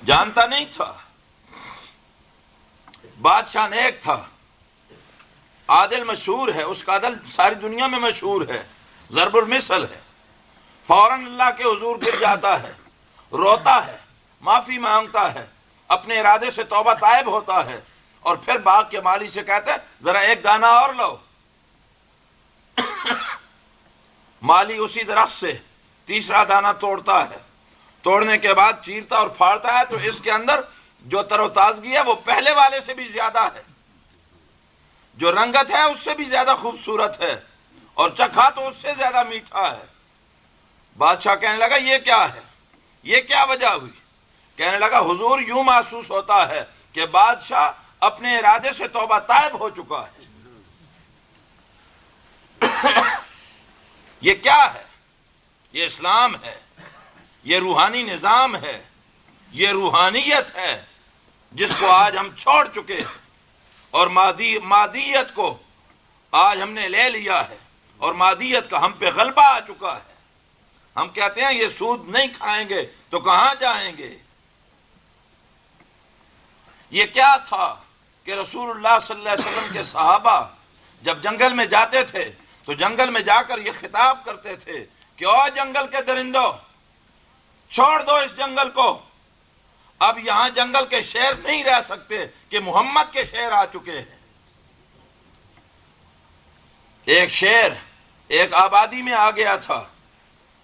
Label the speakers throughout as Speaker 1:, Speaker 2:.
Speaker 1: جانتا نہیں تھا. بادشاہ نیک تھا، عادل مشہور ہے، اس کا عدل ساری دنیا میں مشہور ہے، ضرب المثل ہے. فوراً اللہ کے حضور گر جاتا ہے، روتا ہے، معافی مانگتا ہے، اپنے ارادے سے توبہ تائب ہوتا ہے، اور پھر باغ کے مالی سے کہتا ہے ذرا ایک دانہ اور لو. مالی اسی درخت سے تیسرا دانہ توڑتا ہے، توڑنے کے بعد چیرتا اور پھاڑتا ہے تو اس کے اندر جو تر و تازگی ہے وہ پہلے والے سے بھی زیادہ ہے، جو رنگت ہے اس سے بھی زیادہ خوبصورت ہے، اور چکھا تو اس سے زیادہ میٹھا ہے. بادشاہ کہنے لگا یہ کیا ہے، یہ کیا وجہ ہوئی؟ کہنے لگا حضور یوں محسوس ہوتا ہے کہ بادشاہ اپنے ارادے سے توبہ طائب ہو چکا ہے. یہ کیا ہے؟ یہ اسلام ہے، یہ روحانی نظام ہے، یہ روحانیت ہے جس کو آج ہم چھوڑ چکے ہیں، اور مادیت کو آج ہم نے لے لیا ہے، اور مادیت کا ہم پہ غلبہ آ چکا ہے. ہم کہتے ہیں یہ سود نہیں کھائیں گے تو کہاں جائیں گے. یہ کیا تھا کہ رسول اللہ صلی اللہ علیہ وسلم کے صحابہ جب جنگل میں جاتے تھے تو جنگل میں جا کر یہ خطاب کرتے تھے کہ او جنگل کے درندوں، چھوڑ دو اس جنگل کو، اب یہاں جنگل کے شیر نہیں رہ سکتے کہ محمد کے شیر آ چکے ہیں. ایک شیر ایک آبادی میں آ گیا تھا،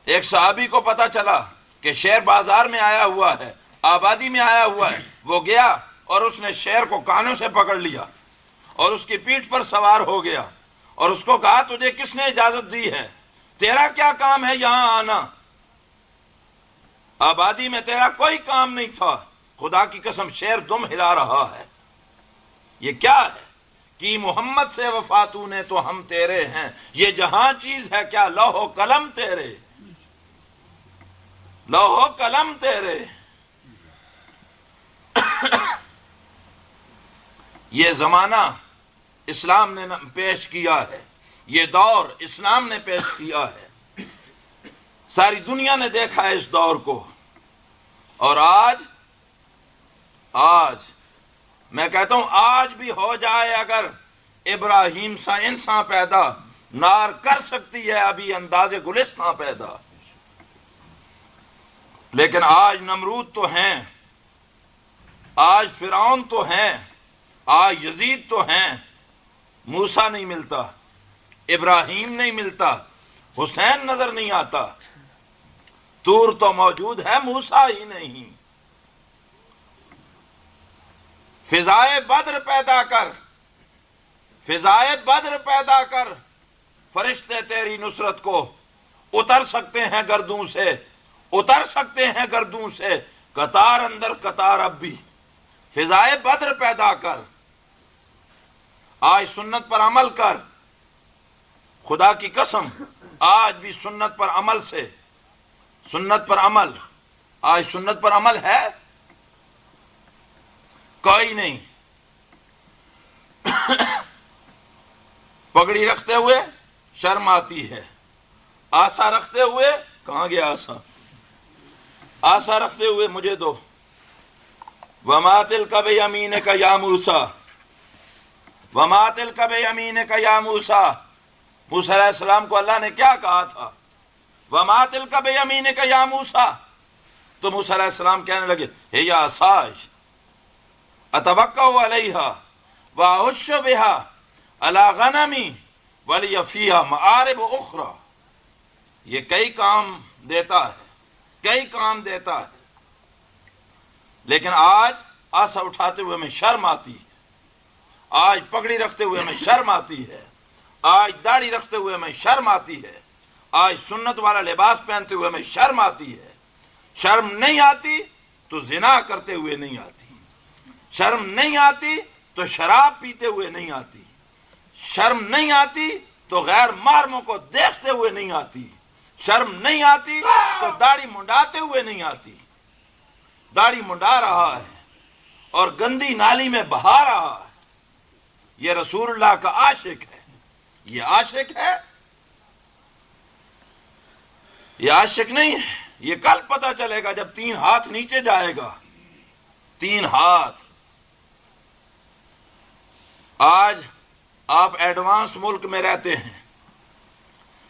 Speaker 1: ایک صحابی کو پتا چلا کہ شیر بازار میں آیا ہوا ہے، آبادی میں آیا ہوا ہے. وہ گیا اور اس نے شیر کو کانوں سے پکڑ لیا اور اس کی پیٹھ پر سوار ہو گیا، اور اس کو کہا تجھے کس نے اجازت دی ہے، تیرا کیا کام ہے یہاں آنا؟ آبادی میں تیرا کوئی کام نہیں تھا، خدا کی قسم شیر دم ہلا رہا ہے. یہ کیا ہے کہ محمد سے وفاتو نے تو ہم تیرے ہیں، یہ جہاں چیز ہے کیا لوح و قلم تیرے، لوح و قلم تیرے. یہ زمانہ اسلام نے پیش کیا ہے، یہ دور اسلام نے پیش کیا ہے، ساری دنیا نے دیکھا ہے اس دور کو. اور آج میں کہتا ہوں آج بھی ہو جائے اگر ابراہیم سا انسان پیدا، نار کر سکتی ہے ابھی انداز گلستان پیدا. لیکن آج نمرود تو ہیں، آج فرعون تو ہیں، آج یزید تو ہیں، موسیٰ نہیں ملتا، ابراہیم نہیں ملتا، حسین نظر نہیں آتا. طور تو موجود ہے، موسیٰ ہی نہیں. فضائے بدر پیدا کر، فضائے بدر پیدا کر، فرشتے تیری نصرت کو اتر سکتے ہیں گردوں سے، اتر سکتے ہیں گردوں سے، قطار اندر قطار اب بھی. فضائے بدر پیدا کر، آج سنت پر عمل کر. خدا کی قسم آج بھی سنت پر عمل سے، سنت پر عمل، آج سنت پر عمل ہے کوئی نہیں. پگڑی رکھتے ہوئے شرم آتی ہے، آسا رکھتے ہوئے، کہاں گیا آسا؟ آسا رکھتے ہوئے مجھے دو. وَمَا تِلْكَ بِيَمِينِكَ يَا مُوسَىٰ، وَمَا تِلْكَ بِيَمِينِكَ يَا مُوسَىٰ. موسیٰ علیہ السلام کو اللہ نے کیا کہا تھا؟ وَمَا تِلْكَ بِيَمِينِكَ يَا مُوسَىٰ. تو موسیٰ علیہ السلام کہنے لگے هِيَ عَصَايَ أَتَوَكَّأُ عَلَيْهَا وَأَحُشُّ بِهَا عَلَىٰ غَنَمِي وَلِيَ فِيهَا مَآرِبُ أُخْرَىٰ. یہ کئی کام دیتا ہے، کئی کام دیتا ہے. لیکن آج آسا اٹھاتے ہوئے میں شرم آتی ہے، آج پگڑی رکھتے ہوئے میں شرم آتی ہے، آج داڑھی رکھتے ہوئے میں شرم آتی ہے، آج سنت والا لباس پہنتے ہوئے میں شرم آتی ہے. شرم نہیں آتی تو زنا کرتے ہوئے نہیں آتی، شرم نہیں آتی تو شراب پیتے ہوئے نہیں آتی، شرم نہیں آتی تو غیر محرموں کو دیکھتے ہوئے نہیں آتی، شرم نہیں آتی تو داڑھی منڈاتے ہوئے نہیں آتی. داڑھی منڈا رہا ہے اور گندی نالی میں بہا رہا ہے. یہ رسول اللہ کا عاشق ہے، یہ عاشق ہے، یہ عاشق نہیں ہے. یہ کل پتہ چلے گا جب 3 ہاتھ نیچے جائے گا. 3 ہاتھ. آج آپ ایڈوانس ملک میں رہتے ہیں.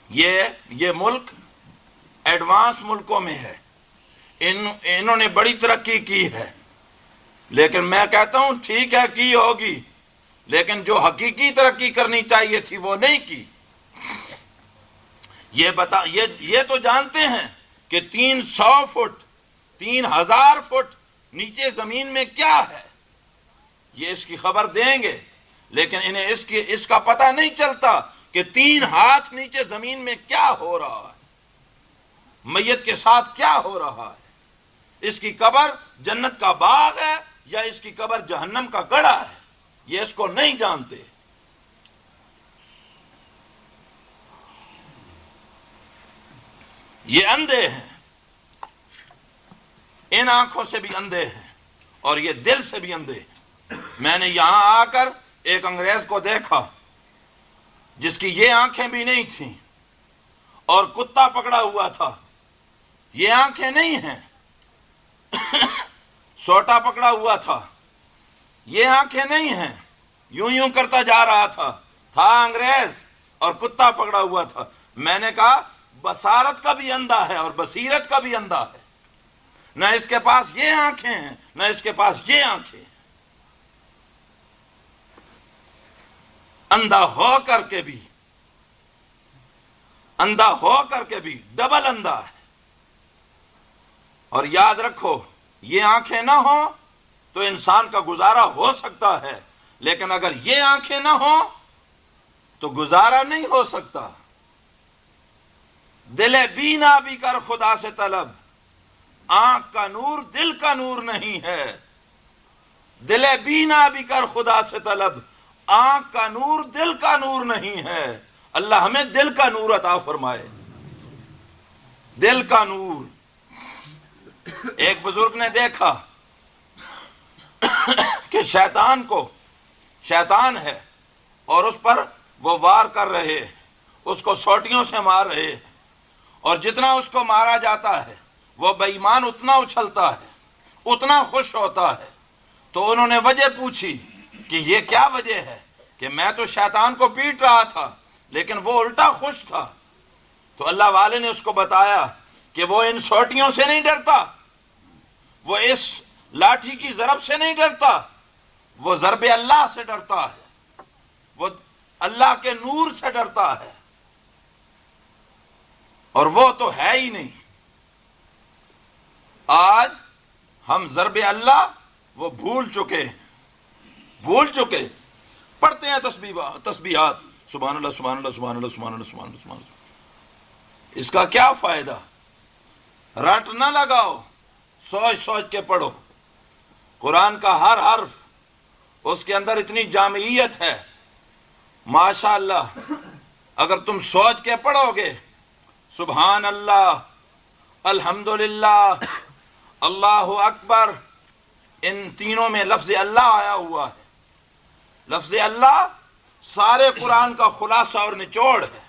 Speaker 1: یہ ملک ایڈوانس ملکوں میں ہے. انہوں نے بڑی ترقی کی ہے، لیکن میں کہتا ہوں ٹھیک ہے کی ہوگی، لیکن جو حقیقی ترقی کرنی چاہیے تھی وہ نہیں کی. یہ تو جانتے ہیں کہ 300 فٹ 3000 فٹ نیچے زمین میں کیا ہے، یہ اس کی خبر دیں گے، لیکن انہیں اس کا پتہ نہیں چلتا کہ 3 ہاتھ نیچے زمین میں کیا ہو رہا ہے، میت کے ساتھ کیا ہو رہا ہے. اس کی قبر جنت کا باغ ہے یا اس کی قبر جہنم کا گڑھا ہے، یہ اس کو نہیں جانتے. یہ اندھے ہیں، ان آنکھوں سے بھی اندھے ہیں اور یہ دل سے بھی اندھے ہیں. میں نے یہاں آ کر ایک انگریز کو دیکھا جس کی یہ آنکھیں بھی نہیں تھیں اور کتا پکڑا ہوا تھا. یہ آنکھیں نہیں ہیں، سوٹا پکڑا ہوا تھا. یہ آنکھیں نہیں ہیں، یوں کرتا جا رہا تھا انگریز اور کتا پکڑا ہوا تھا. میں نے کہا بصارت کا بھی اندھا ہے اور بصیرت کا بھی اندھا ہے. نہ اس کے پاس یہ آنکھیں ہیں نہ اس کے پاس یہ آنکھیں ہیں. اندھا ہو کر کے بھی ڈبل اندھا ہے. اور یاد رکھو یہ آنکھیں نہ ہوں تو انسان کا گزارا ہو سکتا ہے، لیکن اگر یہ آنکھیں نہ ہوں تو گزارا نہیں ہو سکتا. دل بینا بھی کر خدا سے طلب، آنکھ کا نور دل کا نور نہیں ہے. دل بینا بھی کر خدا سے طلب، آنکھ کا نور دل کا نور نہیں ہے. اللہ ہمیں دل کا نور عطا فرمائے. دل کا نور. ایک بزرگ نے دیکھا کہ شیطان ہے اور اس پر وہ وار کر رہے، اس کو سوٹیوں سے مار رہے، اور جتنا اس کو مارا جاتا ہے وہ بے ایمان اتنا اچھلتا ہے، اتنا خوش ہوتا ہے. تو انہوں نے وجہ پوچھی کہ یہ کیا وجہ ہے؟ کہ میں تو شیطان کو پیٹ رہا تھا لیکن وہ الٹا خوش تھا. تو اللہ والے نے اس کو بتایا کہ وہ ان سوٹیوں سے نہیں ڈرتا، وہ اس لاٹھی کی ضرب سے نہیں ڈرتا، وہ ضرب اللہ سے ڈرتا ہے، وہ اللہ کے نور سے ڈرتا ہے، اور وہ تو ہے ہی نہیں. آج ہم ضرب اللہ وہ بھول چکے پڑھتے ہیں تسبیحات، سبحان اللہ سبحان اللہ سبحان اللہ سبحان اللہ سبحان اللہ سبحان اللہ. اس کا کیا فائدہ؟ رٹ نہ لگاؤ، سوچ کے پڑھو. قرآن کا ہر حرف اس کے اندر اتنی جامعیت ہے ماشاء اللہ. اگر تم سوچ کے پڑھو گے سبحان اللہ، الحمدللہ، اللہ اکبر، ان تینوں میں لفظ اللہ آیا ہوا ہے. لفظ اللہ سارے قرآن کا خلاصہ اور نچوڑ ہے.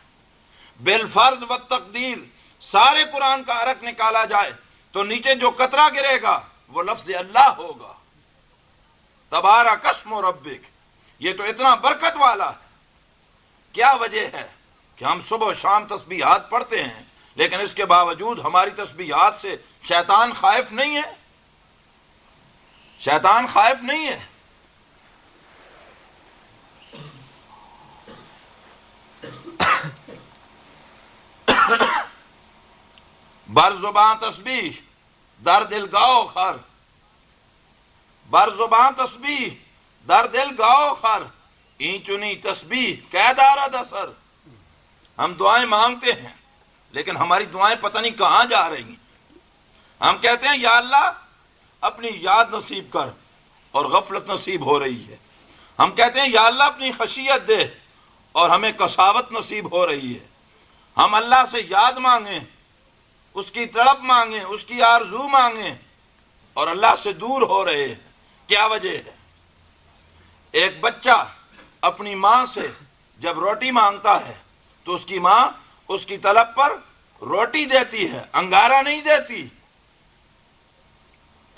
Speaker 1: بالفرض و تقدیر سارے قرآن کا عرق نکالا جائے تو نیچے جو قطرہ گرے گا وہ لفظ اللہ ہوگا. تبارک اسم ربک، یہ تو اتنا برکت والا ہے. کیا وجہ ہے کہ ہم صبح و شام تسبیحات پڑھتے ہیں لیکن اس کے باوجود ہماری تسبیحات سے شیطان خائف نہیں ہے؟ شیطان خائف نہیں ہے. بر زباں تسبیح در دل گاؤ خر، بر زباں تسبیح در دل گاؤ خر، این چنی تسبیح کہ دارد اثر. ہم دعائیں مانگتے ہیں لیکن ہماری دعائیں پتہ نہیں کہاں جا رہی ہیں. ہم کہتے ہیں یا اللہ اپنی یاد نصیب کر، اور غفلت نصیب ہو رہی ہے. ہم کہتے ہیں یا اللہ اپنی خشیت دے، اور ہمیں کساوت نصیب ہو رہی ہے. ہم اللہ سے یاد مانگیں، اس کی تڑپ مانگیں، اس کی آرزو مانگیں، اور اللہ سے دور ہو رہے ہیں. کیا وجہ ہے؟ ایک بچہ اپنی ماں سے جب روٹی مانگتا ہے تو اس کی ماں اس کی طلب پر روٹی دیتی ہے، انگارہ نہیں دیتی.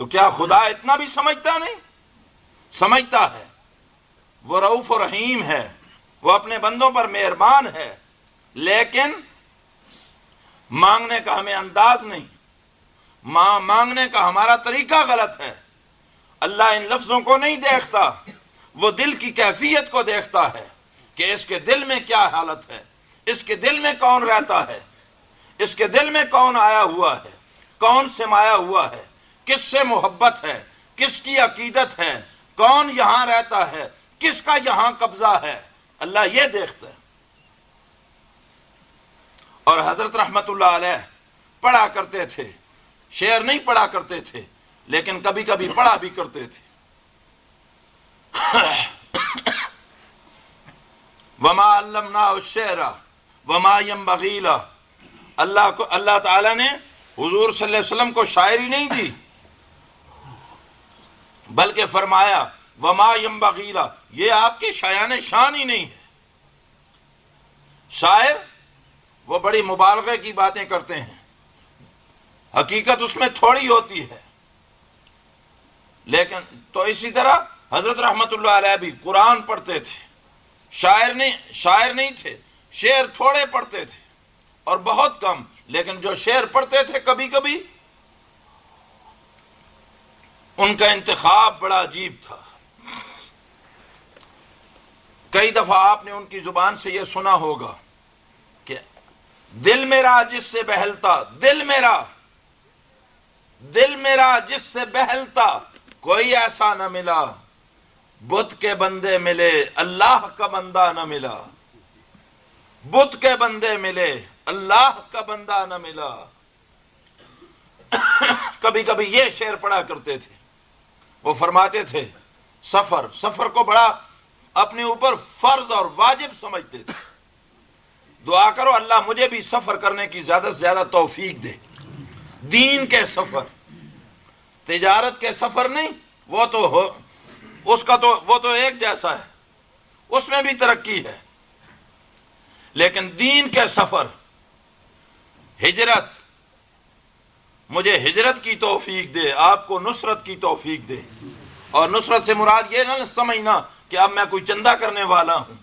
Speaker 1: تو کیا خدا اتنا بھی سمجھتا نہیں؟ سمجھتا ہے، وہ رؤوف و رحیم ہے، وہ اپنے بندوں پر مہربان ہے، لیکن مانگنے کا ہمیں انداز نہیں، مانگنے کا ہمارا طریقہ غلط ہے۔ اللہ ان لفظوں کو نہیں دیکھتا، وہ دل کی کیفیت کو دیکھتا ہے کہ اس کے دل میں کیا حالت ہے، اس کے دل میں کون رہتا ہے، اس کے دل میں کون آیا ہوا ہے، کون سمایا ہوا ہے، کس سے محبت ہے، کس کی عقیدت ہے، کون یہاں رہتا ہے، کس کا یہاں قبضہ ہے، اللہ یہ دیکھتا ہے۔ اور حضرت رحمت اللہ علیہ پڑھا کرتے تھے، شعر نہیں پڑھا کرتے تھے لیکن کبھی کبھی پڑھا بھی کرتے تھے۔ وما علمناه الشعر وما ينبغي له، اللہ تعالیٰ نے حضور صلی اللہ علیہ وسلم کو شاعری نہیں دی، بلکہ فرمایا وما ينبغي له، یہ آپ کی شایان شان ہی نہیں ہے۔ شاعر وہ بڑی مبالغے کی باتیں کرتے ہیں، حقیقت اس میں تھوڑی ہوتی ہے، لیکن تو اسی طرح حضرت رحمت اللہ علیہ بھی قرآن پڑھتے تھے، شاعر نہیں تھے، شعر تھوڑے پڑھتے تھے اور بہت کم، لیکن جو شعر پڑھتے تھے کبھی کبھی ان کا انتخاب بڑا عجیب تھا۔ کئی دفعہ آپ نے ان کی زبان سے یہ سنا ہوگا کہ دل میرا جس سے بہلتا، دل میرا جس سے بہلتا، کوئی ایسا نہ ملا، بت کے بندے ملے اللہ کا بندہ نہ ملا، بت کے بندے ملے اللہ کا بندہ نہ ملا۔ کبھی کبھی یہ شعر پڑھا کرتے تھے، وہ فرماتے تھے سفر کو بڑا اپنے اوپر فرض اور واجب سمجھتے تھے، دعا کرو اللہ مجھے بھی سفر کرنے کی زیادہ سے زیادہ توفیق دے، دین کے سفر، تجارت کے سفر نہیں، وہ تو ایک جیسا ہے، اس میں بھی ترقی ہے، لیکن دین کے سفر، ہجرت، مجھے ہجرت کی توفیق دے، آپ کو نصرت کی توفیق دے۔ اور نصرت سے مراد یہ نہ سمجھنا کہ اب میں کوئی چندہ کرنے والا ہوں،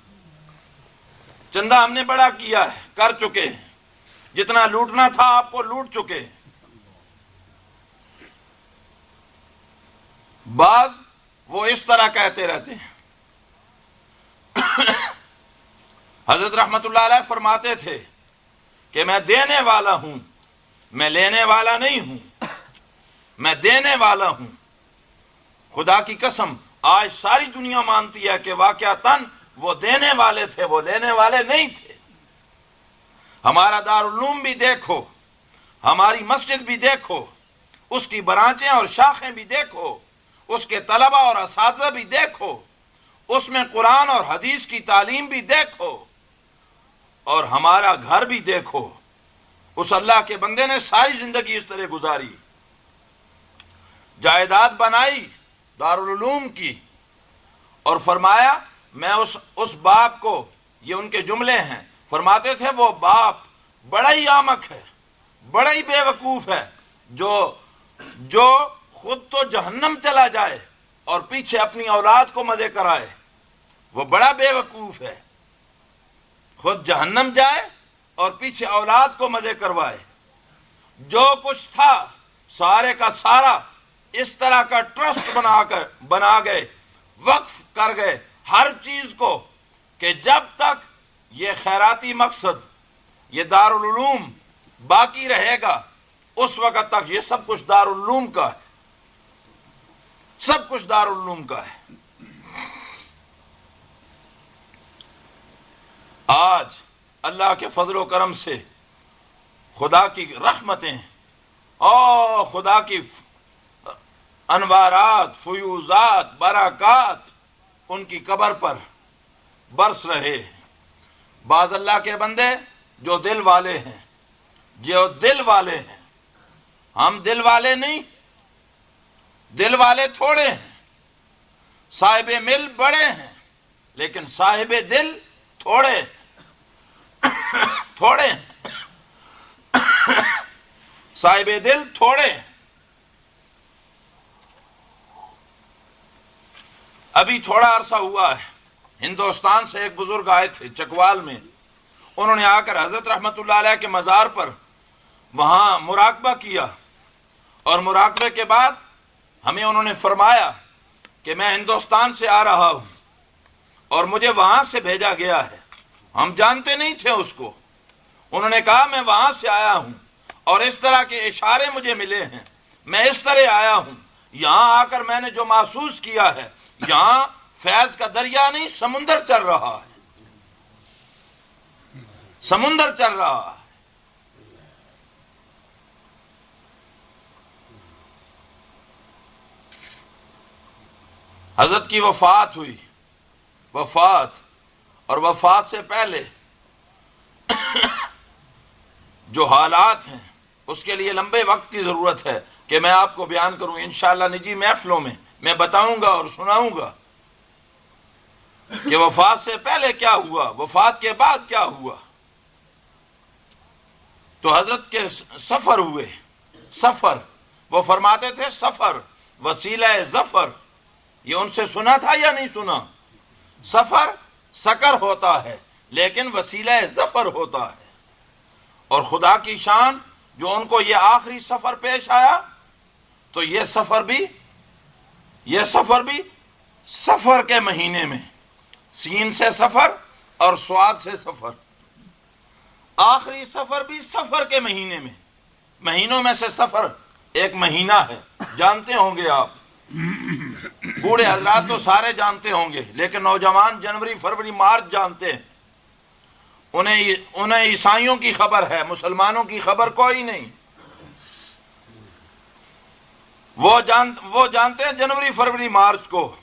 Speaker 1: چندہ ہم نے بڑا کیا ہے، کر چکے ہیں، جتنا لوٹنا تھا آپ کو لوٹ چکے ہیں۔ بعض وہ اس طرح کہتے رہتے ہیں۔ حضرت رحمت اللہ علیہ فرماتے تھے کہ میں دینے والا ہوں، میں لینے والا نہیں ہوں، میں دینے والا ہوں۔ خدا کی قسم آج ساری دنیا مانتی ہے کہ واقعتاً وہ دینے والے تھے، وہ لینے والے نہیں تھے۔ ہمارا دارالعلوم بھی دیکھو، ہماری مسجد بھی دیکھو، اس کی برانچیں اور شاخیں بھی دیکھو، اس کے طلبہ اور اساتذہ بھی دیکھو، اس میں قرآن اور حدیث کی تعلیم بھی دیکھو، اور ہمارا گھر بھی دیکھو۔ اس اللہ کے بندے نے ساری زندگی اس طرح گزاری، جائیداد بنائی دارالعلوم کی، اور فرمایا میں اس باپ کو، یہ ان کے جملے ہیں، فرماتے تھے وہ باپ بڑا ہی احمق ہے، بڑا ہی بے وقوف ہے، جو خود تو جہنم چلا جائے اور پیچھے اپنی اولاد کو مزے کرائے، وہ بڑا بے وقوف ہے، خود جہنم جائے اور پیچھے اولاد کو مزے کروائے۔ جو کچھ تھا سارے کا سارا اس طرح کا ٹرسٹ بنا گئے، وقف کر گئے ہر چیز کو، کہ جب تک یہ خیراتی مقصد، یہ دارالعلوم باقی رہے گا، اس وقت تک یہ سب کچھ دارالعلوم کا ہے، سب کچھ دارالعلوم کا ہے۔ آج اللہ کے فضل و کرم سے خدا کی رحمتیں اور خدا کی انوارات، فیوزات، برکات ان کی قبر پر برس رہے۔ بعض اللہ کے بندے جو دل والے ہیں، ہم دل والے نہیں، دل والے تھوڑے ہیں، صاحب مل بڑے ہیں، لیکن صاحب دل تھوڑے ہیں، صاحب دل تھوڑے ہیں۔ ابھی تھوڑا عرصہ ہوا ہے، ہندوستان سے ایک بزرگ آئے تھے چکوال میں، انہوں نے آ کر حضرت رحمت اللہ علیہ کے مزار پر وہاں مراقبہ کیا، اور مراقبے کے بعد ہمیں انہوں نے فرمایا کہ میں ہندوستان سے آ رہا ہوں اور مجھے وہاں سے بھیجا گیا ہے۔ ہم جانتے نہیں تھے اس کو، انہوں نے کہا میں وہاں سے آیا ہوں اور اس طرح کے اشارے مجھے ملے ہیں، میں اس طرح آیا ہوں، یہاں آ کر میں نے جو محسوس کیا ہے، یہاں فیض کا دریا نہیں سمندر چل رہا ہے، سمندر چل رہا ہے۔ حضرت کی وفات ہوئی، وفات، اور وفات سے پہلے جو حالات ہیں اس کے لیے لمبے وقت کی ضرورت ہے کہ میں آپ کو بیان کروں، انشاءاللہ نجی محفلوں میں میں بتاؤں گا اور سناؤں گا کہ وفات سے پہلے کیا ہوا، وفات کے بعد کیا ہوا۔ تو حضرت کے سفر ہوئے، سفر، وہ فرماتے تھے سفر وسیلہ ظفر، یہ ان سے سنا تھا یا نہیں سنا؟ سفر سکر ہوتا ہے لیکن وسیلہ ظفر ہوتا ہے، اور خدا کی شان جو ان کو یہ آخری سفر پیش آیا، تو یہ سفر بھی سفر کے مہینے میں، سین سے سفر اور سواد سے سفر، آخری سفر بھی سفر کے مہینے میں، مہینوں میں سے سفر ایک مہینہ ہے، جانتے ہوں گے آپ، بوڑھے حضرات تو سارے جانتے ہوں گے لیکن نوجوان جنوری فروری مارچ جانتے ہیں، انہیں عیسائیوں کی خبر ہے، مسلمانوں کی خبر کوئی نہیں، وہ جانتے ہیں جنوری فروری مارچ کو۔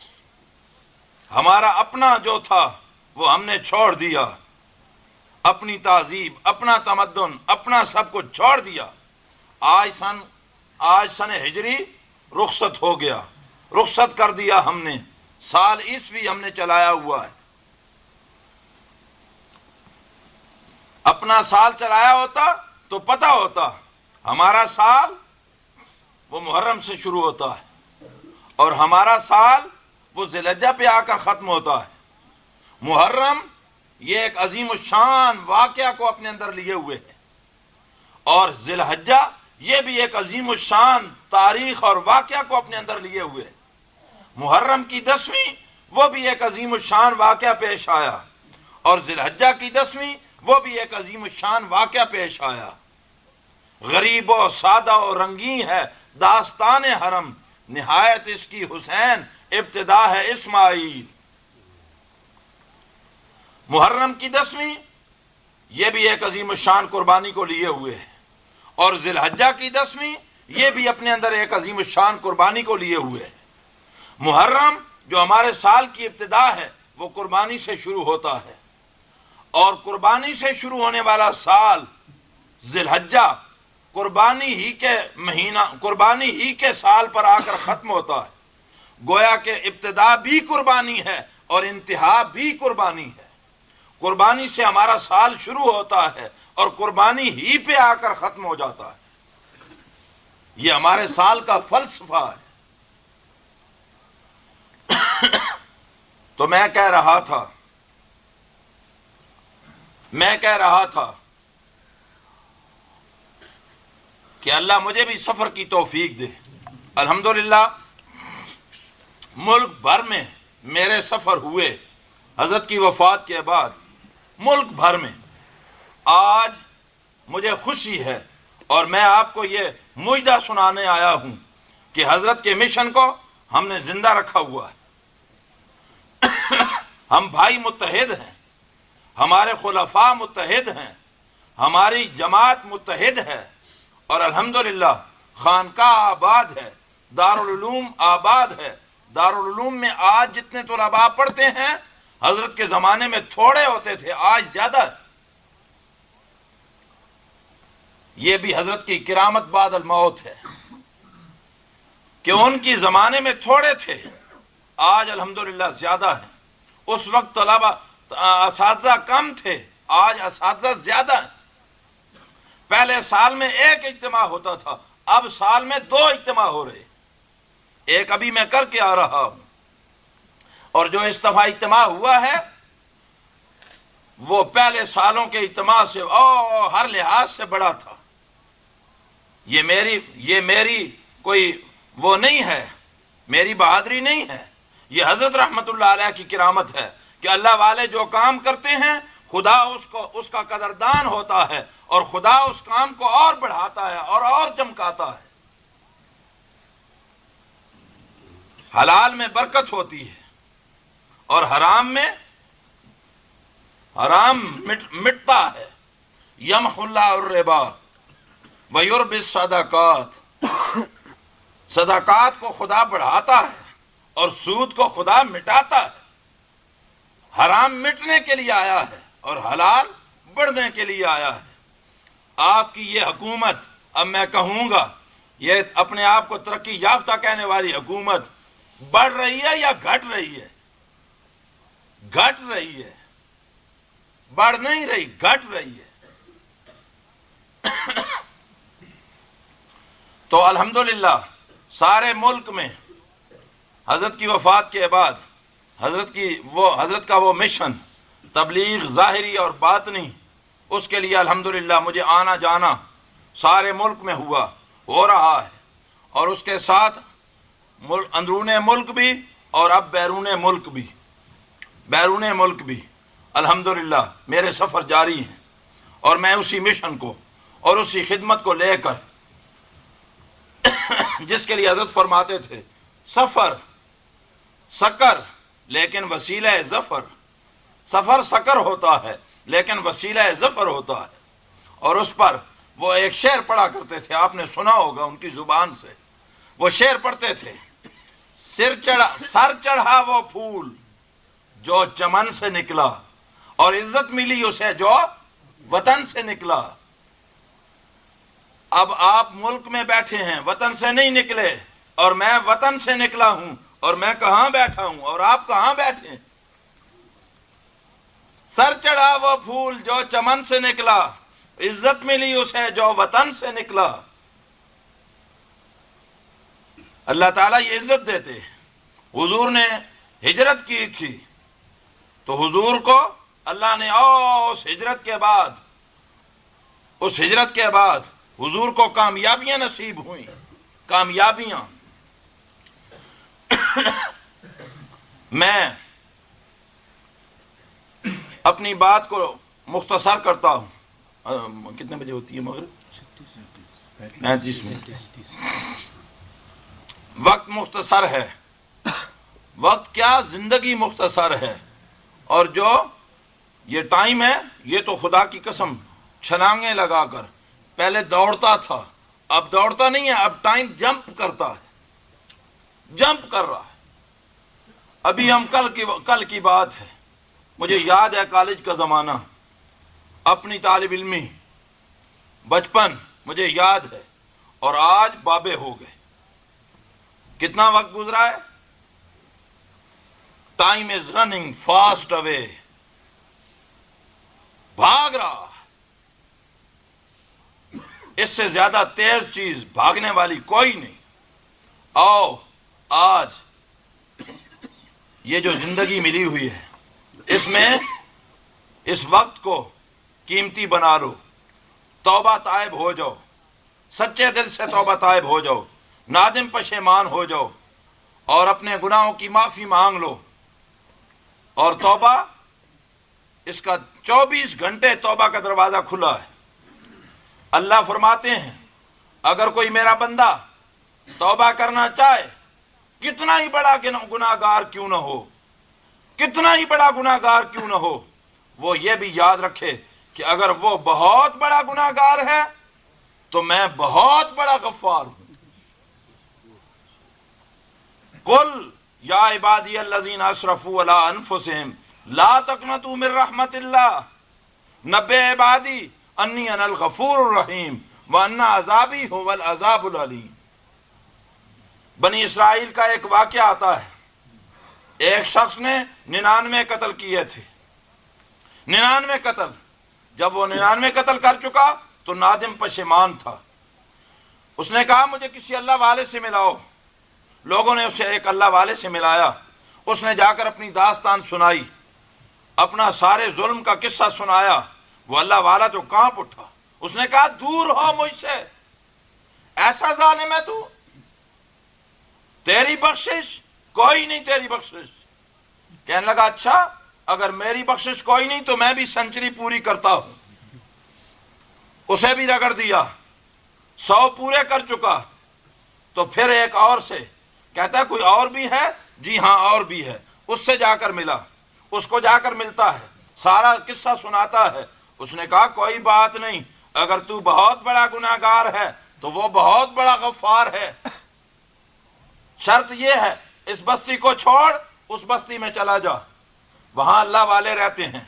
Speaker 1: ہمارا اپنا جو تھا وہ ہم نے چھوڑ دیا، اپنی تہذیب، اپنا تمدن، اپنا سب کچھ چھوڑ دیا۔ آج سن ہجری رخصت ہو گیا، رخصت کر دیا ہم نے، سال عیسوی ہم نے چلایا ہوا ہے۔ اپنا سال چلایا ہوتا تو پتہ ہوتا ہمارا سال وہ محرم سے شروع ہوتا ہے اور ہمارا سال وہ ذی الحجہ پہ آ کر ختم ہوتا ہے۔ محرم یہ ایک عظیم الشان واقعہ کو اپنے اندر لیے ہوئے ہے، اور ذی الحجہ یہ بھی ایک عظیم الشان تاریخ اور واقعہ کو اپنے اندر لیے ہوئے ہے۔ محرم کی 10ویں وہ بھی ایک عظیم الشان واقعہ پیش آیا، اور ذی الحجہ کی 10ویں وہ بھی ایک عظیم الشان واقعہ پیش آیا۔ غریب و سادہ و رنگین ہے داستان حرم، نہایت اس کی حسین ابتدا ہے اسماعیل۔ محرم کی 10ویں یہ بھی ایک عظیم الشان قربانی کو لیے ہوئے ہے، اور ذی الحجہ کی 10ویں یہ بھی اپنے اندر ایک عظیم الشان قربانی کو لیے ہوئے ہے۔ محرم جو ہمارے سال کی ابتدا ہے وہ قربانی سے شروع ہوتا ہے، اور قربانی سے شروع ہونے والا سال ذی الحجہ قربانی ہی کے سال پر آ کر ختم ہوتا ہے، گویا کہ ابتدا بھی قربانی ہے اور انتہا بھی قربانی ہے۔ قربانی سے ہمارا سال شروع ہوتا ہے اور قربانی ہی پہ آ کر ختم ہو جاتا ہے، یہ ہمارے سال کا فلسفہ ہے۔ تو میں کہہ رہا تھا کہ اللہ مجھے بھی سفر کی توفیق دے۔ الحمدللہ ملک بھر میں میرے سفر ہوئے حضرت کی وفات کے بعد، ملک بھر میں۔ آج مجھے خوشی ہے اور میں آپ کو یہ مجدہ سنانے آیا ہوں کہ حضرت کے مشن کو ہم نے زندہ رکھا ہوا ہے۔ ہم بھائی متحد ہیں، ہمارے خلفاء متحد ہیں، ہماری جماعت متحد ہے، اور الحمدللہ خانقاہ آباد ہے، دارالعلوم آباد ہے۔ دارالعلوم میں آج جتنے طلباء پڑھتے ہیں حضرت کے زمانے میں تھوڑے ہوتے تھے، آج زیادہ ہے۔ یہ بھی حضرت کی کرامت بعد الموت ہے کہ ان کی زمانے میں تھوڑے تھے، آج الحمدللہ زیادہ ہیں۔ اس وقت طلباء اساتذہ کم تھے، آج اساتذہ زیادہ ہیں۔ پہلے سال میں ایک اجتماع ہوتا تھا، اب سال میں 2 اجتماع ہو رہے، ایک ابھی میں کر کے آ رہا ہوں۔ اور جو اس دفعہ اجتماع ہوا ہے وہ پہلے سالوں کے اجتماع سے ہر لحاظ سے بڑا تھا. یہ میری کوئی وہ نہیں ہے، میری بہادری نہیں ہے، یہ حضرت رحمت اللہ علیہ کی کرامت ہے کہ اللہ والے جو کام کرتے ہیں خدا اس کا قدردان ہوتا ہے، اور خدا اس کام کو اور بڑھاتا ہے اور چمکاتا ہے. حلال میں برکت ہوتی ہے اور حرام مٹتا ہے. یمحو اللہ الربا ویربی الصدقات، صدقات کو خدا بڑھاتا ہے اور سود کو خدا مٹاتا ہے. حرام مٹنے کے لیے آیا ہے اور حلال بڑھنے کے لیے آیا ہے. آپ کی یہ حکومت، اب میں کہوں گا، یہ اپنے آپ کو ترقی یافتہ کہنے والی حکومت بڑھ رہی ہے یا گھٹ رہی ہے؟ گھٹ رہی ہے، بڑھ نہیں رہی، گھٹ رہی ہے. تو الحمدللہ سارے ملک میں حضرت کی وفات کے بعد حضرت کا وہ مشن تبلیغ ظاہری اور باطنی، اس کے لیے الحمدللہ مجھے آنا جانا سارے ملک میں ہو رہا ہے، اور اس کے ساتھ اندرون ملک بھی اور اب بیرون ملک بھی الحمدللہ میرے سفر جاری ہیں. اور میں اسی مشن کو اور اسی خدمت کو لے کر، جس کے لیے حضرت فرماتے تھے سفر سکر لیکن وسیلہ ظفر، سفر سکر ہوتا ہے لیکن وسیلہ ظفر ہوتا ہے. اور اس پر وہ ایک شعر پڑھا کرتے تھے، آپ نے سنا ہوگا ان کی زبان سے. وہ شعر پڑھتے تھے، سر چڑھا وہ پھول جو چمن سے نکلا، اور عزت ملی اسے جو وطن سے نکلا. اب آپ ملک میں بیٹھے ہیں، وطن سے نہیں نکلے، اور میں وطن سے نکلا ہوں، اور میں کہاں بیٹھا ہوں اور آپ کہاں بیٹھے ہیں؟ سر چڑھا وہ پھول جو چمن سے نکلا، عزت ملی اسے جو وطن سے نکلا. اللہ تعالیٰ یہ عزت دیتے. حضور نے ہجرت کی تھی تو حضور کو اللہ نے اس ہجرت کے بعد حضور کو کامیابیاں نصیب ہوئیں. کامیابیاں میں اپنی بات کو مختصر کرتا ہوں. کتنے بجے ہوتی ہے مغرب؟ 35 منٹ. وقت مختصر ہے. وقت کیا، زندگی مختصر ہے. اور جو یہ ٹائم ہے، یہ تو خدا کی قسم چھلانگیں لگا کر پہلے دوڑتا تھا، اب دوڑتا نہیں ہے، اب ٹائم جمپ کرتا ہے، جمپ کر رہا ہے. ابھی ہم کل کی بات ہے، مجھے یاد ہے کالج کا زمانہ، اپنی طالب علمی بچپن مجھے یاد ہے، اور آج بابے ہو گئے. کتنا وقت گزرا ہے؟ ٹائم از رننگ فاسٹ اوے، بھاگ رہا. اس سے زیادہ تیز چیز بھاگنے والی کوئی نہیں. آج یہ جو زندگی ملی ہوئی ہے، اس میں اس وقت کو قیمتی بنا لو. توبہ تائب ہو جاؤ، سچے دل سے توبہ تائب ہو جاؤ، نادم پشیمان ہو جاؤ، اور اپنے گناہوں کی معافی مانگ لو. اور توبہ، اس کا 24 گھنٹے توبہ کا دروازہ کھلا ہے. اللہ فرماتے ہیں اگر کوئی میرا بندہ توبہ کرنا چاہے، کتنا ہی بڑا گناہگار کیوں نہ ہو، کتنا ہی بڑا گناہگار کیوں نہ ہو، وہ یہ بھی یاد رکھے کہ اگر وہ بہت بڑا گناہگار ہے تو میں بہت بڑا غفار ہوں. قل یا عبادی الذین اسرفوا علی انفسہم لا تقنطوا من رحمت اللہ نبئ عبادی انی انا الغفور الرحیم وان عذابی هو العذاب العلیم. بنی اسرائیل کا ایک واقعہ آتا ہے. ایک شخص نے 99 قتل کیے تھے. 99 قتل. جب وہ 99 قتل کر چکا تو نادم پشیمان تھا. اس نے کہا مجھے کسی اللہ والے سے ملاؤ. لوگوں نے اسے ایک اللہ والے سے ملایا. اس نے جا کر اپنی داستان سنائی، اپنا سارے ظلم کا قصہ سنایا، وہ اللہ والا تو کانپ اٹھا، اس نے کہا دور ہو مجھ سے، ایسا ظالم ہے تو، تیری بخشش کوئی نہیں، تیری بخشش۔ کہنے لگا اچھا اگر میری بخشش کوئی نہیں تو میں بھی سنچری پوری کرتا ہوں۔ اسے بھی رگڑ دیا، 100 پورے کر چکا، تو پھر ایک اور سے کہتا ہے کوئی اور بھی ہے؟ جی ہاں اور بھی ہے۔ اس سے جا کر ملا، اس کو جا کر ملتا ہے، سارا قصہ سناتا ہے۔ اس نے کہا کوئی بات نہیں، اگر تو بہت بڑا گناہگار ہے تو وہ بہت بڑا غفار ہے، شرط یہ ہے اس بستی کو چھوڑ اس بستی میں چلا جا، وہاں اللہ والے رہتے ہیں،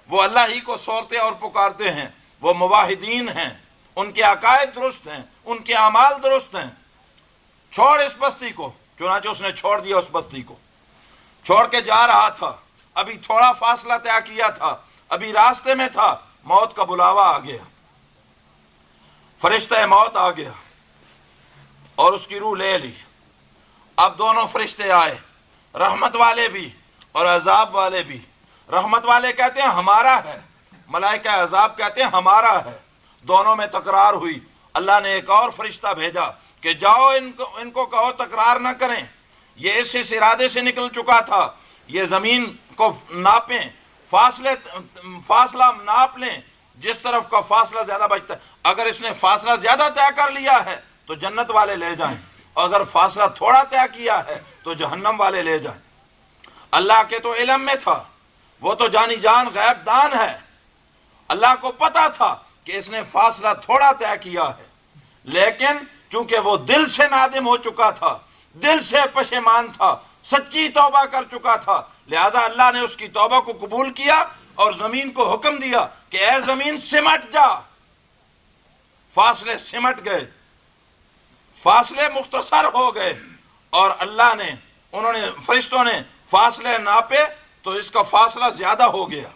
Speaker 1: وہ اللہ ہی کو سورتے اور پکارتے ہیں، وہ موحدین ہیں، ان کے عقائد درست ہیں، ان کے اعمال درست ہیں، چھوڑ اس بستی کو۔ چنانچہ اس نے چھوڑ دیا، اس بستی کو چھوڑ کے جا رہا تھا، ابھی تھوڑا فاصلہ طے کیا تھا، ابھی راستے میں تھا، موت کا بلاوا آ گیا، فرشتہ موت آ گیا اور اس کی روح لے لی۔ اب دونوں فرشتے آئے، رحمت والے بھی اور عذاب والے بھی۔ رحمت والے کہتے ہیں ہمارا ہے، ملائکہ عذاب کہتے ہیں ہمارا ہے، دونوں میں تکرار ہوئی۔ اللہ نے ایک اور فرشتہ بھیجا کہ جاؤ ان کو کہو تکرار نہ کریں، یہ اس ارادے سے نکل چکا تھا، یہ زمین کو ناپیں، فاصلہ ناپ لیں، جس طرف کا فاصلہ زیادہ بچتا ہے، اگر اس نے فاصلہ زیادہ طے کر لیا ہے تو جنت والے لے جائیں، اور اگر فاصلہ تھوڑا طے کیا ہے تو جہنم والے لے جائیں۔ اللہ کے تو علم میں تھا، وہ تو جانی جان غیب دان ہے، اللہ کو پتا تھا کہ اس نے فاصلہ تھوڑا طے کیا ہے، لیکن چونکہ وہ دل سے نادم ہو چکا تھا، دل سے پشیمان تھا، سچی توبہ کر چکا تھا، لہذا اللہ نے اس کی توبہ کو قبول کیا اور زمین کو حکم دیا کہ اے زمین سمٹ جا۔ فاصلے سمٹ گئے، فاصلے مختصر ہو گئے، اور اللہ نے، انہوں نے، فرشتوں نے فاصلے ناپے تو اس کا فاصلہ زیادہ ہو گیا۔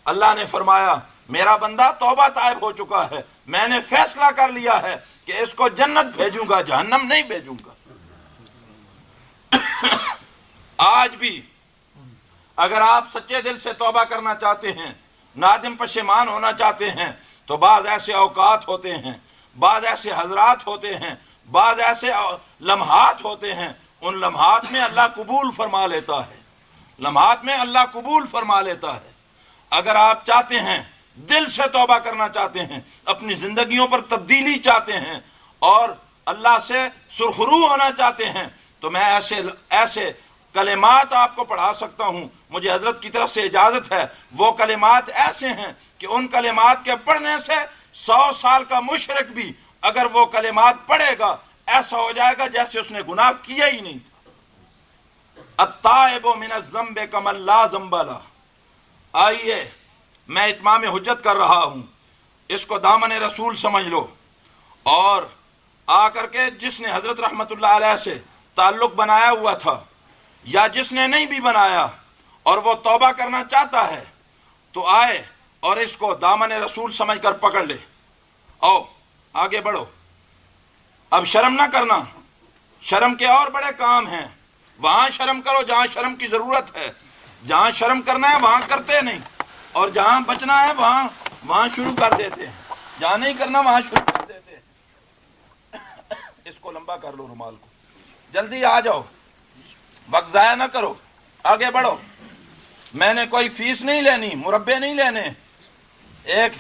Speaker 1: اللہ نے فرمایا میرا بندہ توبہ طائب ہو چکا ہے، میں نے فیصلہ کر لیا ہے کہ اس کو جنت بھیجوں گا، جہنم نہیں بھیجوں گا۔ آج بھی اگر آپ سچے دل سے توبہ کرنا چاہتے ہیں، نادم پشیمان ہونا چاہتے ہیں، تو بعض ایسے اوقات ہوتے ہیں، بعض ایسے حضرات ہوتے ہیں، بعض ایسے لمحات ہوتے ہیں، ان لمحات میں اللہ قبول فرما لیتا ہے، لمحات میں اللہ قبول فرما لیتا ہے۔ اگر آپ چاہتے ہیں، دل سے توبہ کرنا چاہتے ہیں، اپنی زندگیوں پر تبدیلی چاہتے ہیں اور اللہ سے سرخرو ہونا چاہتے ہیں، تو میں ایسے کلمات آپ کو پڑھا سکتا ہوں، مجھے حضرت کی طرف سے اجازت ہے۔ وہ کلمات ایسے ہیں کہ ان کلمات کے پڑھنے سے 100 سال کا مشرک بھی اگر وہ کلمات پڑھے گا ایسا ہو جائے گا جیسے اس نے گناہ کیا ہی نہیں تھا۔ التائب من الذنب کمن لا ذنب لہ۔ آئیے میں اتمام حجت کر رہا ہوں، اس کو دامن رسول سمجھ لو، اور آ کر کے جس نے حضرت رحمت اللہ علیہ سے تعلق بنایا ہوا تھا یا جس نے نہیں بھی بنایا اور وہ توبہ کرنا چاہتا ہے تو آئے اور اس کو دامن رسول سمجھ کر پکڑ لے۔ آؤ آگے بڑھو، اب شرم نہ کرنا، شرم کے اور بڑے کام ہیں، وہاں شرم کرو جہاں شرم کی ضرورت ہے، جہاں شرم کرنا ہے وہاں کرتے نہیں، اور جہاں بچنا ہے وہاں شروع کر دیتے ہیں، جہاں نہیں کرنا وہاں شروع کر دیتے ہیں۔ اس کو لمبا کر لو، رومال کو، جلدی آ جاؤ، وقت ضائع نہ کرو، آگے بڑھو۔ میں نے کوئی فیس نہیں لینی، مربے نہیں لینے، ایک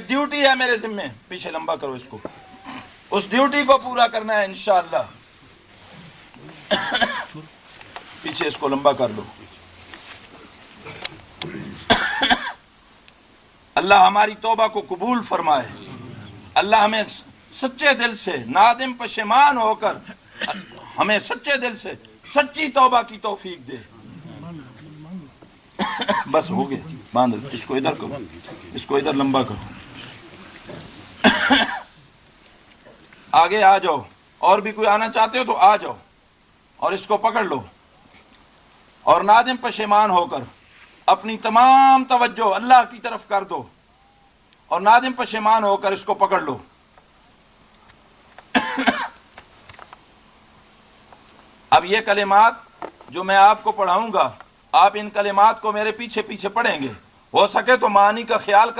Speaker 1: ڈیوٹی ہے میرے ذمے، پیچھے لمبا کرو اس کو، اس ڈیوٹی کو پورا کرنا ہے انشاءاللہ۔ پیچھے اس کو لمبا کر لو۔ اللہ ہماری توبہ کو قبول فرمائے، اللہ ہمیں سچے دل سے نادم پشیمان ہو کر ہمیں سچے دل سے سچی توبہ کی توفیق دے۔ بس ہو گیا، باندھ، اس کو ادھر کرو، اس کو ادھر لمبا کرو۔ آگے آ جاؤ، اور بھی کوئی آنا چاہتے ہو تو آ جاؤ اور اس کو پکڑ لو، اور نادم پشیمان ہو کر اپنی تمام توجہ اللہ کی طرف کر دو، اور نادم پشیمان ہو کر اس کو پکڑ لو۔ اب یہ کلمات جو میں آپ کو پڑھاؤں گا آپ ان کلمات کو میرے پیچھے پیچھے پڑھیں گے، ہو سکے تو معنی کا خیال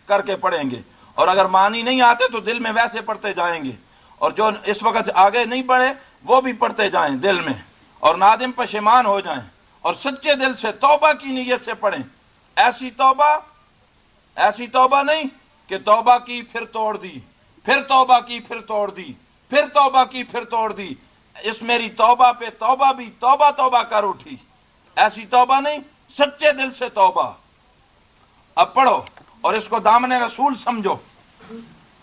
Speaker 1: کر کے پڑھیں گے، اور اگر معنی نہیں آتے تو دل میں ویسے پڑھتے جائیں گے، اور جو اس وقت آگے نہیں پڑھے وہ بھی پڑھتے جائیں دل میں، اور نادم پشیمان ہو جائیں، اور سچے دل سے توبہ کی نیت سے پڑھیں۔ ایسی توبہ نہیں کہ توبہ کی پھر توڑ دی، پھر توبہ کی پھر توڑ دی، پھر توبہ کی پھر توڑ دی، اس میری توبہ پہ توبہ بھی توبہ توبہ کر اٹھی، ایسی توبہ نہیں، سچے دل سے توبہ۔ اب پڑھو اور اس کو دامن رسول سمجھو۔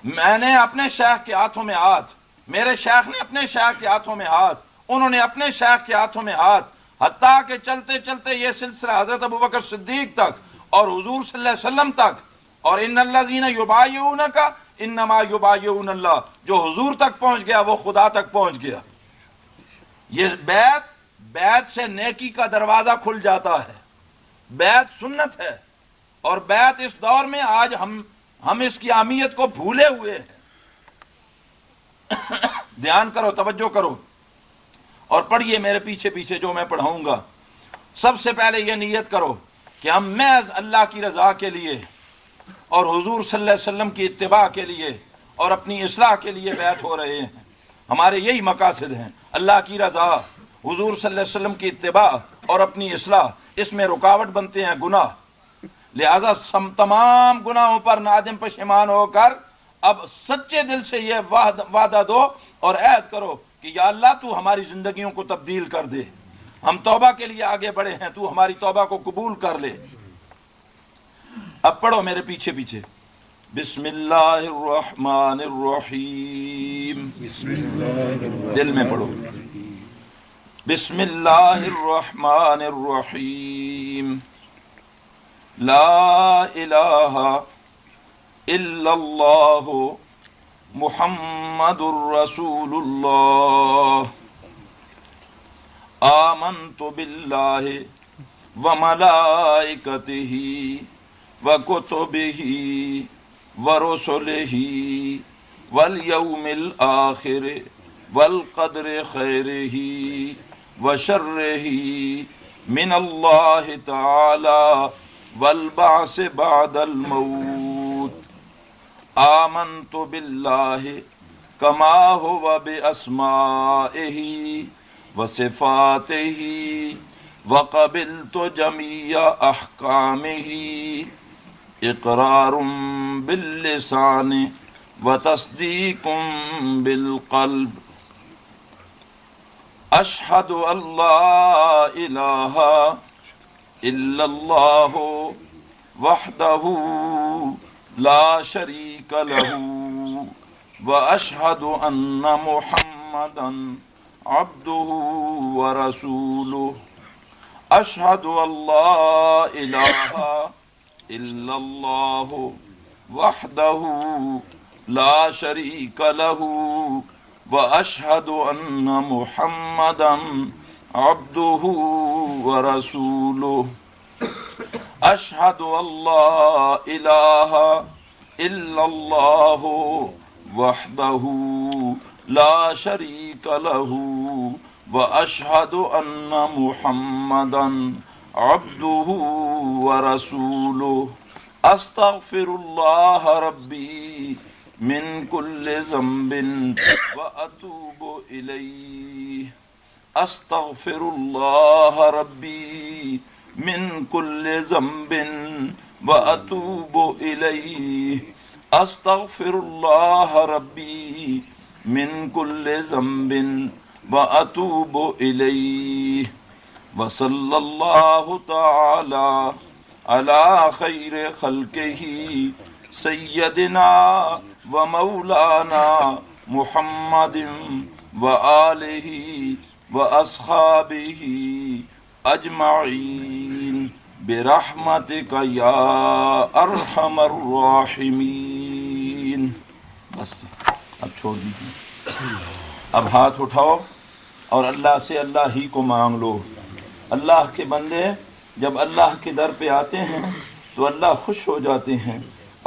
Speaker 1: میں نے اپنے شیخ کے ہاتھوں میں ہاتھ، میرے شیخ نے اپنے شیخ کے ہاتھوں میں ہاتھ، انہوں نے اپنے شیخ کے ہاتھوں میں ہاتھ، حتیٰ کہ چلتے چلتے یہ سلسلہ حضرت ابوبکر صدیق تک اور حضور صلی اللہ علیہ وسلم تک، اور ان الذین یبایعونک انما یبایعون اللہ، جو حضور تک پہنچ گیا وہ خدا تک پہنچ گیا۔ یہ بیعت سے نیکی کا دروازہ کھل جاتا ہے، بیعت سنت ہے، اور بیعت اس دور میں آج ہم اس کی اہمیت کو بھولے ہوئے ہیں۔ دھیان کرو، توجہ کرو اور پڑھیے میرے پیچھے پیچھے جو میں پڑھاؤں گا۔ سب سے پہلے یہ نیت کرو کہ ہم محض اللہ کی رضا کے لیے اور حضور صلی اللہ علیہ وسلم کی اتباع کے لیے اور اپنی اصلاح کے لیے بیعت ہو رہے ہیں۔ ہمارے یہی مقاصد ہیں، اللہ کی رضا، حضور صلی اللہ علیہ وسلم کی اتباع اور اپنی اصلاح۔ اس میں رکاوٹ بنتے ہیں گناہ، لہذا تمام گناہوں پر نادم پشیمان ہو کر اب سچے دل سے یہ وعدہ دو اور عہد کرو کہ یا اللہ تو ہماری زندگیوں کو تبدیل کر دے، ہم توبہ کے لیے آگے بڑھے ہیں، تو ہماری توبہ کو قبول کر لے۔ اب پڑھو میرے پیچھے پیچھے۔ بسم اللہ الرحمن الرحیم، دل میں پڑھو۔ بسم اللہ الرحمن الرحیم، لا الہ الا اللہ محمد الرسول اللہ، آمنت باللہ وملائکتہ وکتبہ ورسلہ والیوم الآخر والقدر خیرہ وشرہ من اللہ تعالی والبعث بعد الموت، آمنت باللہ کما ہوا باسمائہ وصفاتہ وقبلت جمیع احکامہ، اقرار باللسان وتصدیق بالقلب، اشہد ان لا الہ الا اللہ وحدہ لا شریک لہ واشہد ان محمدا عبدہ ورسولہ، اشہد ان لا الہ الا اللہ وحدہ لا شریک لہ واشہد ان محمدا عبدہ ورسولہ، اشہد ان لا الہ الا اللہ وحدہ لا شریک لہ واشہد ان محمدا عبدہ ورسولہ، استغفر اللہ ربی من کل ذنب واتوب الیہ، استغفر اللہ ربی من کل ذنب واتوب الیہ، استغفر اللہ ربی من کل ذنب واتوب الیہ، وصلی اللہ تعالی علی خیر خلقہ سیدنا و مولانا محمد وآلہ واصحابہ اجمعین برحمتک یا ارحم الراحمین۔ بس اب چھوڑ دیجیے، اب ہاتھ اٹھاؤ اور اللہ سے اللہ ہی کو مانگ لو۔ اللہ کے بندے جب اللہ کے در پہ آتے ہیں تو اللہ خوش ہو جاتے ہیں۔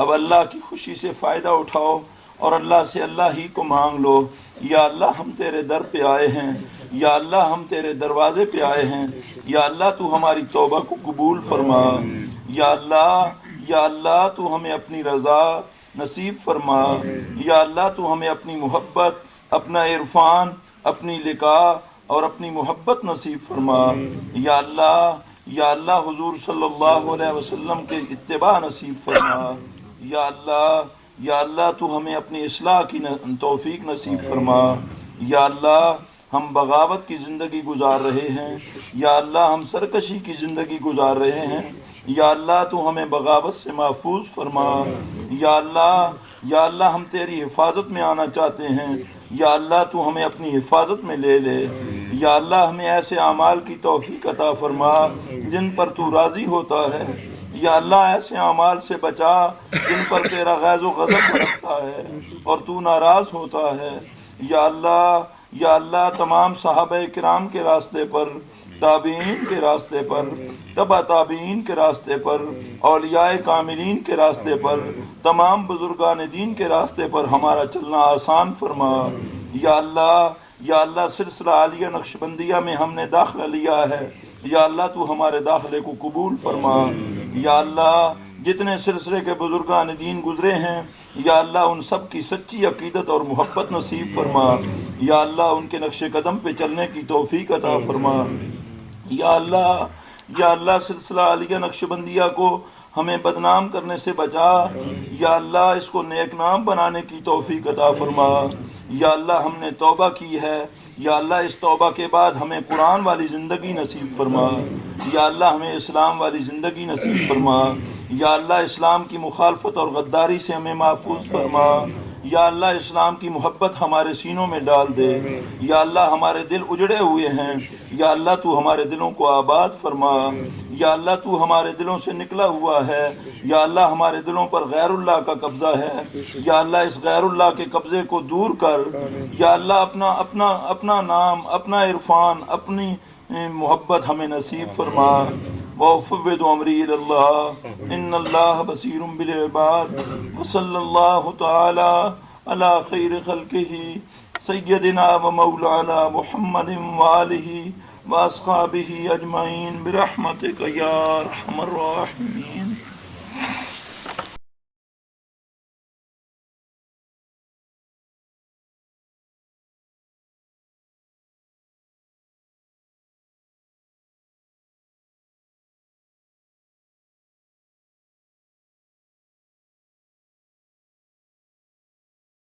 Speaker 1: اب اللہ کی خوشی سے فائدہ اٹھاؤ اور اللہ سے اللہ ہی کو مانگ لو۔ یا اللہ ہم تیرے در پہ آئے ہیں، یا اللہ ہم تیرے دروازے پہ آئے ہیں، یا اللہ تو ہماری توبہ کو قبول فرما، یا اللہ تو ہمیں اپنی رضا نصیب فرما، یا اللہ تو ہمیں اپنی محبت، اپنا عرفان، اپنی لقاء اور اپنی محبت نصیب فرما، یا اللہ حضور صلی اللہ علیہ وسلم کے اتباع نصیب فرما، یا اللہ تو ہمیں اپنی اصلاح کی توفیق نصیب فرما، یا اللہ ہم بغاوت کی زندگی گزار رہے ہیں، یا اللہ ہم سرکشی کی زندگی گزار رہے ہیں، یا اللہ تو ہمیں بغاوت سے محفوظ فرما، یا اللہ ہم تیری حفاظت میں آنا چاہتے ہیں، یا اللہ تو ہمیں اپنی حفاظت میں لے لے، یا اللہ ہمیں ایسے اعمال کی توفیق عطا فرما جن پر تو راضی ہوتا ہے، یا اللہ ایسے اعمال سے بچا جن پر تیرا غیظ و غضب بھڑکتا ہے اور تو ناراض ہوتا ہے، یا اللہ تمام صحابہ کرام کے راستے پر، تابعین کے راستے پر، تبع تابعین کے راستے پر، اولیاء کاملین کے راستے پر، تمام بزرگان دین کے راستے پر ہمارا چلنا آسان فرما، یا اللہ سلسلہ عالیہ نقشبندیہ میں ہم نے داخلہ لیا ہے، یا اللہ تو ہمارے داخلے کو قبول فرما، یا اللہ جتنے سلسلے کے بزرگان دین گزرے ہیں یا اللہ ان سب کی سچی عقیدت اور محبت نصیب فرما، یا اللہ ان کے نقش قدم پہ چلنے کی توفیق عطا فرما، یا اللہ سلسلہ عالیہ نقشبندیہ کو ہمیں بدنام کرنے سے بچا، یا اللہ اس کو نیک نام بنانے کی توفیق عطا فرما، یا اللہ ہم نے توبہ کی ہے، یا اللہ اس توبہ کے بعد ہمیں قرآن والی زندگی نصیب فرما، یا اللہ ہمیں اسلام والی زندگی نصیب فرما، یا اللہ اسلام کی مخالفت اور غداری سے ہمیں محفوظ فرما، یا اللہ اسلام کی محبت ہمارے سینوں میں ڈال دے، یا اللہ ہمارے دل اجڑے ہوئے ہیں، یا اللہ تو ہمارے دلوں کو آباد فرما، یا اللہ تو ہمارے دلوں سے نکلا ہوا ہے، یا اللہ ہمارے دلوں پر غیر اللہ کا قبضہ ہے، یا اللہ اس غیر اللہ کے قبضے کو دور کر، یا اللہ اپنا نام، اپنا عرفان، اپنی محبت ہمیں نصیب فرما، وَأُفَوِّضُ أَمْرِي إِلَى اللَّهِ إِنَّ اللَّهَ بَصِيرٌ بِالْعِبَادِ وَصَلَّى اللَّهُ تَعَالَى عَلَى خَيْرِ خَلْقِهِ سَيِّدِنَا وَمَوْلَانَا مُحَمَّدٍ وَآلِهِ وَأَصْحَابِهِ أَجْمَعِينَ بِرَحْمَتِكَ يَا أَرْحَمَ الرَّاحِمِينَ۔